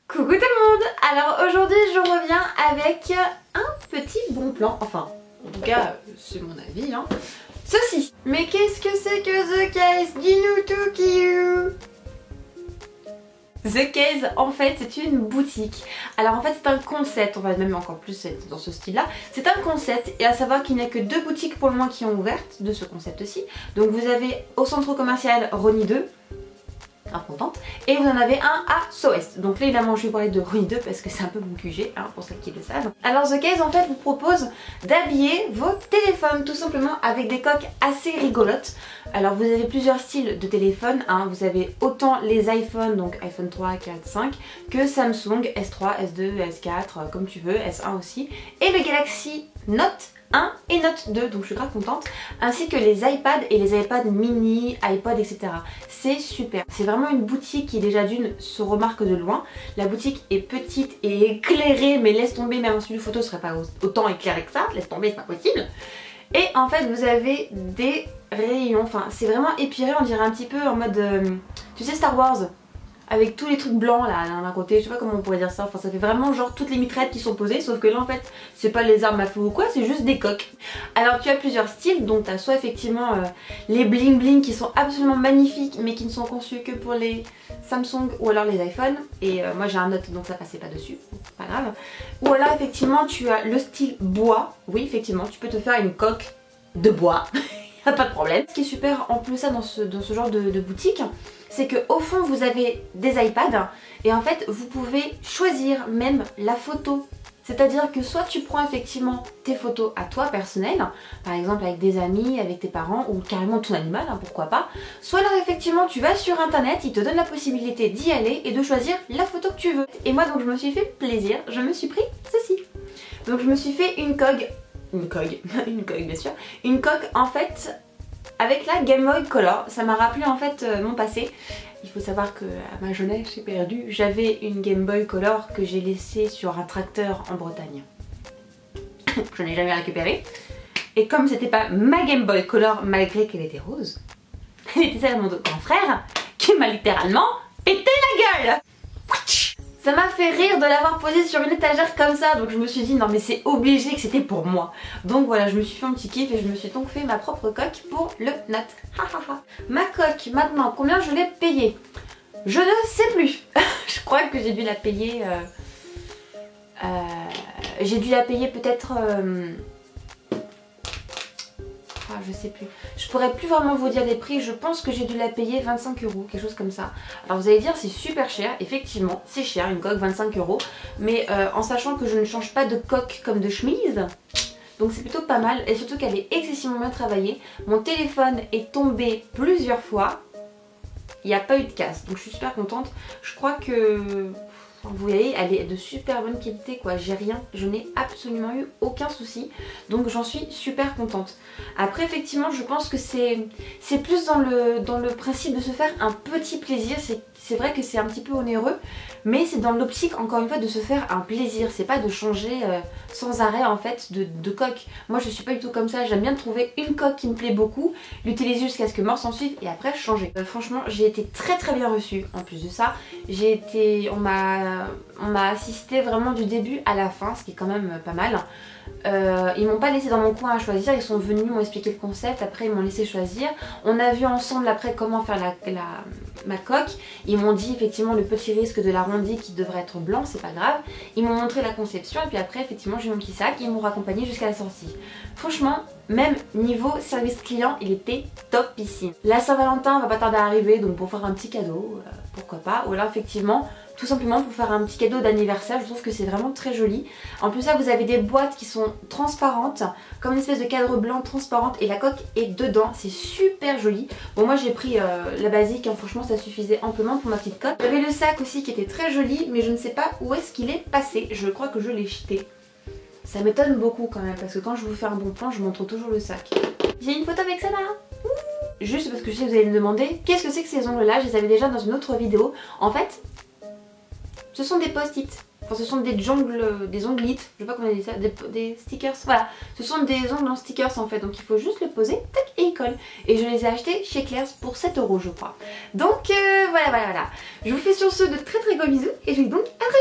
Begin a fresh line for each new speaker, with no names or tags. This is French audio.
Coucou tout le monde. Alors aujourd'hui je reviens avec un petit bon plan, enfin en tout cas c'est mon avis hein. Ceci. Mais qu'est-ce que c'est que The Case? Dis-nous tout Kiyu. The Case en fait c'est une boutique. Alors en fait c'est un concept, on va même encore plus être dans ce style là. C'est un concept et à savoir qu'il n'y a que 2 boutiques pour le moment qui ont ouvert de ce concept-ci. Donc vous avez au centre commercial Rosny 2. Contente. Et vous en avez un à Soest. Donc là évidemment je vais parler de Rosny 2 parce que c'est un peu mon QG hein, pour celles qui le savent. Alors The Case en fait vous propose d'habiller vos téléphones tout simplement avec des coques assez rigolotes. Alors vous avez plusieurs styles de téléphones hein. Vous avez autant les iPhones, donc iPhone 3, 4, 5 que Samsung S3, S2, S4 comme tu veux, S1 aussi. Et le Galaxy Note 1 et Note 2, donc je suis grave contente, ainsi que les iPads et les iPads mini, iPod, etc. C'est super. C'est vraiment une boutique qui déjà d'une se remarque de loin. La boutique est petite et éclairée, mais laisse tomber, même un studio photo serait pas autant éclairé que ça, laisse tomber, c'est pas possible. Et en fait vous avez des rayons, enfin c'est vraiment épuré, on dirait un petit peu en mode, tu sais Star Wars avec tous les trucs blancs là d'un côté, je sais pas comment on pourrait dire ça, enfin ça fait vraiment genre toutes les mitraillettes qui sont posées, sauf que là en fait c'est pas les armes à feu ou quoi, c'est juste des coques. Alors tu as plusieurs styles, donc tu as soit effectivement les bling bling qui sont absolument magnifiques mais qui ne sont conçus que pour les Samsung ou alors les iPhones, et moi j'ai un Note donc ça passait pas dessus, pas grave. Ou alors effectivement tu as le style bois, oui effectivement tu peux te faire une coque de bois, pas de problème. Ce qui est super en plus ça dans ce genre de boutique, c'est qu'au fond vous avez des iPads et en fait vous pouvez choisir même la photo. C'est-à-dire que soit tu prends effectivement tes photos à toi personnelles, par exemple avec des amis, avec tes parents ou carrément ton animal, hein, pourquoi pas. Soit alors effectivement tu vas sur internet, il te donne la possibilité d'y aller et de choisir la photo que tu veux. Et moi donc je me suis fait plaisir, je me suis pris ceci. Donc je me suis fait une coque bien sûr, une coque en fait avec la Game Boy Color. Ça m'a rappelé en fait mon passé. Il faut savoir que à ma jeunesse j'ai perdu, j'avais une Game Boy Color que j'ai laissée sur un tracteur en Bretagne. Je n'ai jamais récupérée. Et comme c'était pas ma Game Boy Color malgré qu'elle était rose, elle était celle de mon grand frère qui m'a littéralement pété la gueule. Ça m'a fait rire de l'avoir posée sur une étagère comme ça, donc je me suis dit non mais c'est obligé que c'était pour moi. Donc voilà, je me suis fait un petit kiff et je me suis donc fait ma propre coque pour le Note. Ma coque, maintenant, combien je l'ai payée? Je ne sais plus. Je crois que j'ai dû la payer... j'ai dû la payer peut-être... je sais plus. Je pourrais plus vraiment vous dire les prix, je pense que j'ai dû la payer 25 €, quelque chose comme ça. Alors vous allez dire c'est super cher, effectivement c'est cher une coque 25 €, mais en sachant que je ne change pas de coque comme de chemise, donc c'est plutôt pas mal et surtout qu'elle est excessivement bien travaillée. Mon téléphone est tombé plusieurs fois, il n'y a pas eu de casse, donc je suis super contente. Je crois que... vous voyez, elle est de super bonne qualité quoi, j'ai rien, je n'ai absolument eu aucun souci, donc j'en suis super contente. Après effectivement je pense que c'est plus dans le principe de se faire un petit plaisir, c'est vrai que c'est un petit peu onéreux, mais c'est dans l'optique encore une fois de se faire un plaisir, c'est pas de changer sans arrêt en fait de coque. Moi je suis pas du tout comme ça, j'aime bien trouver une coque qui me plaît beaucoup, l'utiliser jusqu'à ce que mort s'en suive et après changer. Franchement j'ai été très bien reçue en plus de ça, on m'a assisté vraiment du début à la fin, ce qui est quand même pas mal. Ils m'ont pas laissé dans mon coin à choisir, ils sont venus, m'ont expliqué le concept, après ils m'ont laissé choisir. On a vu ensemble après comment faire ma coque. Ils m'ont dit effectivement le petit risque de l'arrondi qui devrait être blanc, c'est pas grave. Ils m'ont montré la conception et puis après effectivement j'ai eu mon petit sac, ils m'ont raccompagné jusqu'à la sortie. Franchement, même niveau service client, il était topissime. La Saint-Valentin va pas tarder à arriver, donc pour faire un petit cadeau, pourquoi pas. Ou alors effectivement, tout simplement pour faire un petit cadeau d'anniversaire, je trouve que c'est vraiment très joli. En plus là vous avez des boîtes qui sont transparentes, comme une espèce de cadre blanc transparente et la coque est dedans, c'est super joli. Bon moi j'ai pris la basique, hein, franchement ça suffisait amplement pour ma petite coque. J'avais le sac aussi qui était très joli, mais je ne sais pas où est-ce qu'il est passé, je crois que je l'ai jeté. Ça m'étonne beaucoup quand même parce que quand je vous fais un bon plan je montre toujours le sac. J'ai une photo avec ça là. Juste parce que je sais que vous allez me demander qu'est-ce que c'est que ces ongles là, je les avais déjà dans une autre vidéo. En fait ce sont des post-it, enfin ce sont des ongles, des onglites, je sais pas comment on dit ça, des stickers, voilà. Ce sont des ongles en stickers en fait, donc il faut juste le poser, tac, et il colle. Et je les ai achetés chez Claire's pour 7 € je crois. Donc voilà. Je vous fais sur ce de très gros bisous et je vous dis donc à très